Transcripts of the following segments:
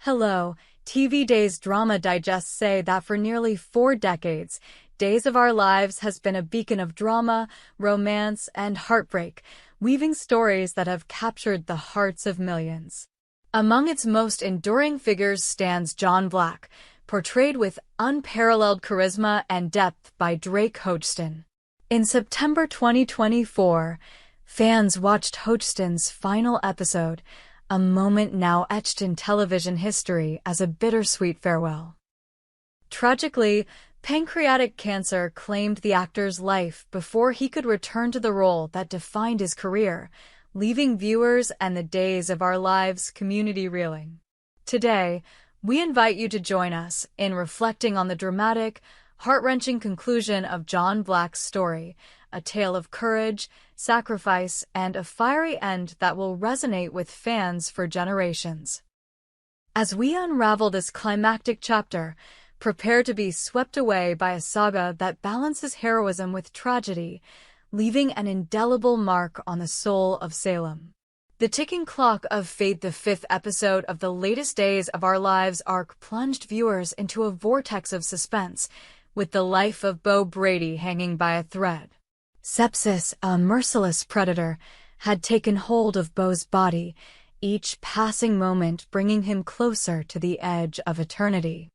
Hello, TV Days Drama Digest say that for nearly 4 decades, Days of Our Lives has been a beacon of drama, romance, and heartbreak, weaving stories that have captured the hearts of millions. Among its most enduring figures stands John Black, portrayed with unparalleled charisma and depth by Drake Hodgson. In September 2024, fans watched Hodgson's final episode, a moment now etched in television history as a bittersweet farewell. Tragically, pancreatic cancer claimed the actor's life before he could return to the role that defined his career, leaving viewers and the Days of Our Lives community reeling. Today, we invite you to join us in reflecting on the dramatic, heart-wrenching conclusion of John Black's story, a tale of courage, sacrifice, and a fiery end that will resonate with fans for generations. As we unravel this climactic chapter, prepare to be swept away by a saga that balances heroism with tragedy, leaving an indelible mark on the soul of Salem. The ticking clock of fate, the 5th episode of the latest Days of Our Lives arc, plunged viewers into a vortex of suspense, with the life of Beau Brady hanging by a thread. Sepsis, a merciless predator, had taken hold of Beau's body, each passing moment bringing him closer to the edge of eternity.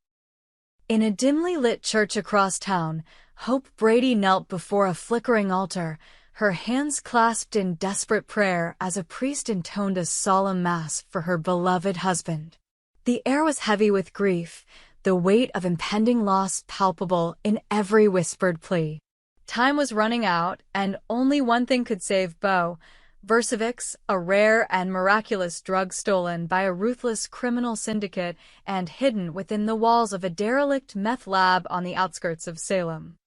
In a dimly lit church across town, Hope Brady knelt before a flickering altar, her hands clasped in desperate prayer as a priest intoned a solemn mass for her beloved husband. The air was heavy with grief, the weight of impending loss palpable in every whispered plea. Time was running out, and only one thing could save Beau: Versavix, a rare and miraculous drug stolen by a ruthless criminal syndicate and hidden within the walls of a derelict meth lab on the outskirts of Salem.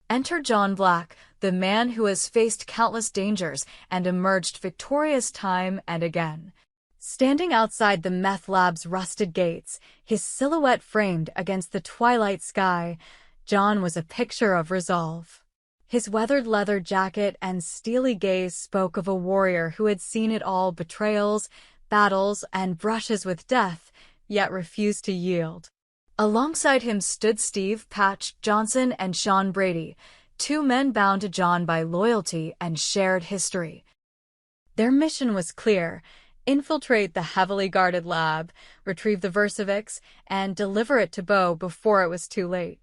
Enter John Black, the man who has faced countless dangers and emerged victorious time and again. Standing outside the meth lab's rusted gates, his silhouette framed against the twilight sky, John was a picture of resolve. His weathered leather jacket and steely gaze spoke of a warrior who had seen it all: betrayals, battles, and brushes with death, yet refused to yield. Alongside him stood Steve "Patch" Johnson and Sean Brady, two men bound to John by loyalty and shared history. Their mission was clear: infiltrate the heavily guarded lab, retrieve the Versavix, and deliver it to Beau before it was too late.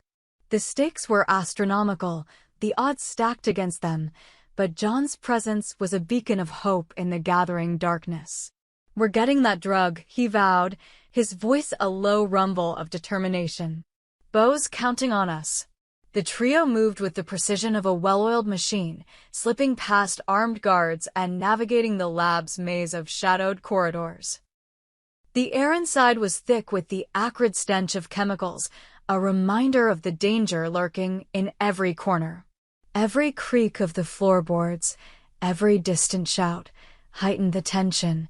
The stakes were astronomical, the odds stacked against them, but John's presence was a beacon of hope in the gathering darkness. "We're getting that drug," he vowed, his voice a low rumble of determination. "Beau's counting on us." The trio moved with the precision of a well-oiled machine, slipping past armed guards and navigating the lab's maze of shadowed corridors. The air inside was thick with the acrid stench of chemicals, a reminder of the danger lurking in every corner. Every creak of the floorboards, every distant shout, heightened the tension,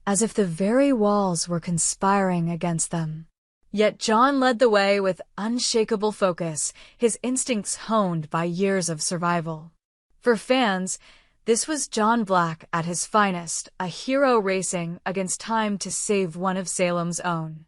as if the very walls were conspiring against them. Yet John led the way with unshakable focus, his instincts honed by years of survival. For fans, this was John Black at his finest, a hero racing against time to save one of Salem's own.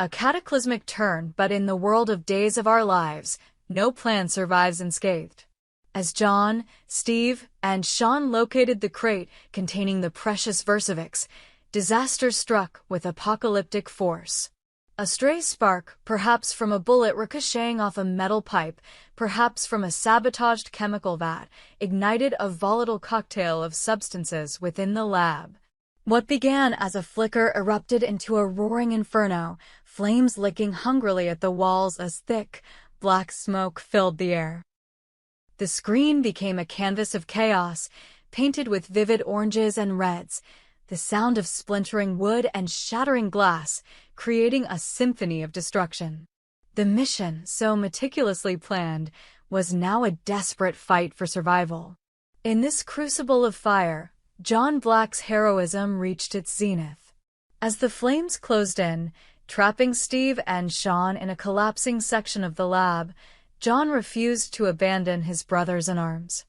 A cataclysmic turn, but in the world of Days of Our Lives, no plan survives unscathed. As John, Steve, and Sean located the crate containing the precious Versavix, disaster struck with apocalyptic force. A stray spark, perhaps from a bullet ricocheting off a metal pipe, perhaps from a sabotaged chemical vat, ignited a volatile cocktail of substances within the lab. What began as a flicker erupted into a roaring inferno, flames licking hungrily at the walls as thick, black smoke filled the air. The screen became a canvas of chaos, painted with vivid oranges and reds, the sound of splintering wood and shattering glass, creating a symphony of destruction. The mission, so meticulously planned, was now a desperate fight for survival. In this crucible of fire, John Black's heroism reached its zenith. As the flames closed in, trapping Steve and Sean in a collapsing section of the lab, John refused to abandon his brothers in arms.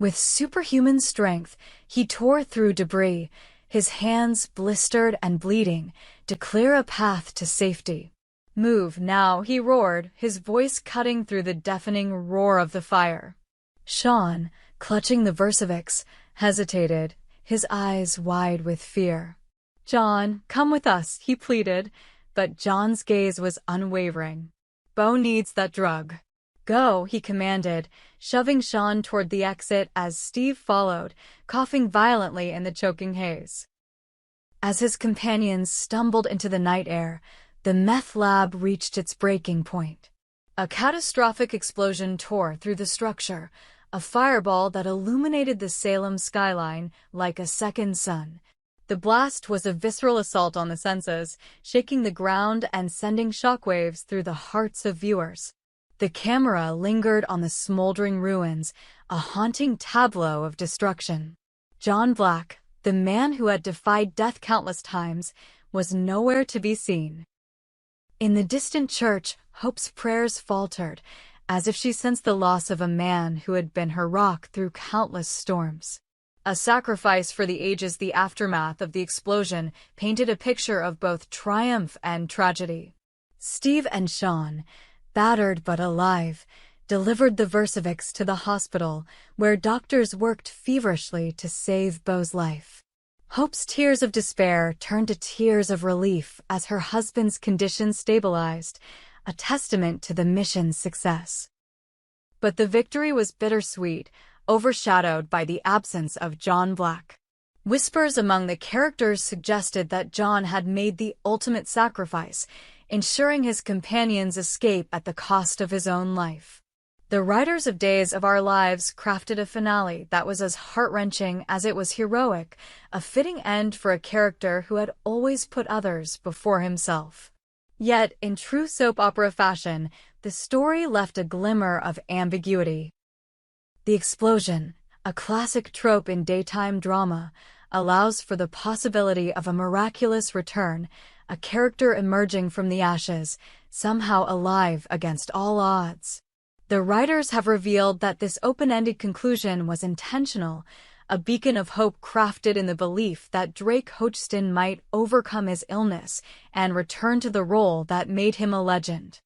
With superhuman strength, he tore through debris, his hands blistered and bleeding, to clear a path to safety. "Move now," he roared, his voice cutting through the deafening roar of the fire. Sean, clutching the Versavix, hesitated, his eyes wide with fear. "John, come with us," he pleaded, but John's gaze was unwavering. "Bo needs that drug." "Go," he commanded, shoving Sean toward the exit as Steve followed, coughing violently in the choking haze. As his companions stumbled into the night air, the meth lab reached its breaking point. A catastrophic explosion tore through the structure, a fireball that illuminated the Salem skyline like a second sun. The blast was a visceral assault on the senses, shaking the ground and sending shockwaves through the hearts of viewers. The camera lingered on the smoldering ruins, a haunting tableau of destruction. John Black, the man who had defied death countless times, was nowhere to be seen. In the distant church, Hope's prayers faltered, as if she sensed the loss of a man who had been her rock through countless storms. A sacrifice for the ages. The aftermath of the explosion painted a picture of both triumph and tragedy. Steve and Sean, battered but alive, delivered the Versavix to the hospital, where doctors worked feverishly to save Bo's life. Hope's tears of despair turned to tears of relief as her husband's condition stabilized, a testament to the mission's success. But the victory was bittersweet, overshadowed by the absence of John Black. Whispers among the characters suggested that John had made the ultimate sacrifice, ensuring his companions' escape at the cost of his own life. The writers of Days of Our Lives crafted a finale that was as heart-wrenching as it was heroic, a fitting end for a character who had always put others before himself. Yet, in true soap opera fashion, the story left a glimmer of ambiguity. The explosion, a classic trope in daytime drama, allows for the possibility of a miraculous return, a character emerging from the ashes, somehow alive against all odds. The writers have revealed that this open-ended conclusion was intentional, a beacon of hope crafted in the belief that Drake Hodgson might overcome his illness and return to the role that made him a legend.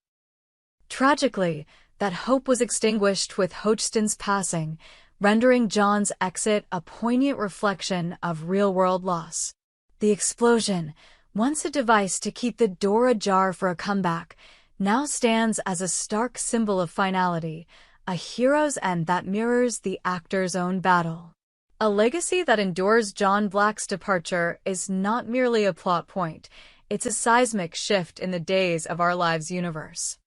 Tragically, that hope was extinguished with Hodgson's passing, rendering John's exit a poignant reflection of real-world loss. The explosion, once a device to keep the door ajar for a comeback, now stands as a stark symbol of finality, a hero's end that mirrors the actor's own battle. A legacy that endures. John Black's departure is not merely a plot point, it's a seismic shift in the Days of Our Lives universe.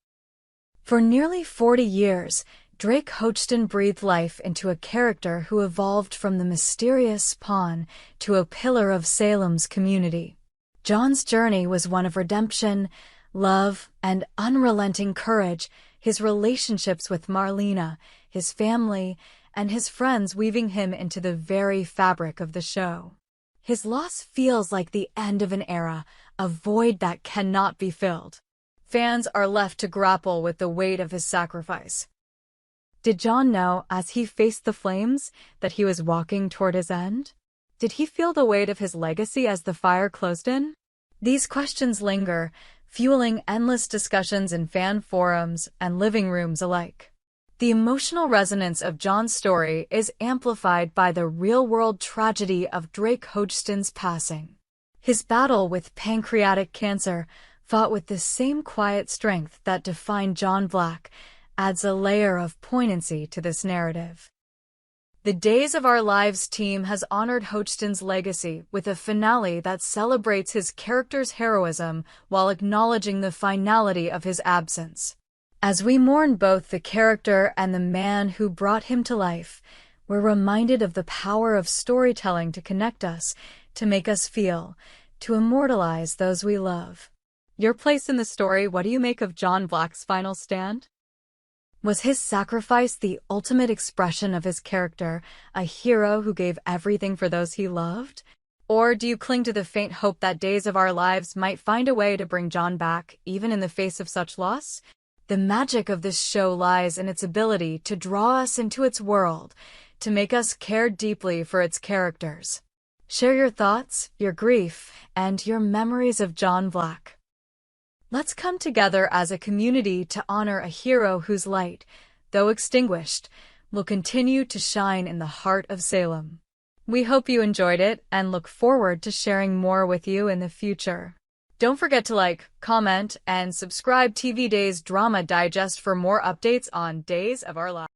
For nearly 40 years, Drake Hodgson breathed life into a character who evolved from the mysterious pawn to a pillar of Salem's community. John's journey was one of redemption, love, and unrelenting courage, his relationships with Marlena, his family, and his friends weaving him into the very fabric of the show. His loss feels like the end of an era, a void that cannot be filled. Fans are left to grapple with the weight of his sacrifice. Did John know, as he faced the flames, that he was walking toward his end? Did he feel the weight of his legacy as the fire closed in? These questions linger, fueling endless discussions in fan forums and living rooms alike. The emotional resonance of John's story is amplified by the real-world tragedy of Drake Hodgson's passing. His battle with pancreatic cancer, fought with the same quiet strength that defined John Black, adds a layer of poignancy to this narrative. The Days of Our Lives team has honored Hodgson's legacy with a finale that celebrates his character's heroism while acknowledging the finality of his absence. As we mourn both the character and the man who brought him to life, we're reminded of the power of storytelling to connect us, to make us feel, to immortalize those we love. Your place in the story. What do you make of John Black's final stand? Was his sacrifice the ultimate expression of his character, a hero who gave everything for those he loved? Or do you cling to the faint hope that Days of Our Lives might find a way to bring John back, even in the face of such loss? The magic of this show lies in its ability to draw us into its world, to make us care deeply for its characters. Share your thoughts, your grief, and your memories of John Black. Let's come together as a community to honor a hero whose light, though extinguished, will continue to shine in the heart of Salem. We hope you enjoyed it and look forward to sharing more with you in the future. Don't forget to like, comment, and subscribe TV Days Drama Digest for more updates on Days of Our Lives.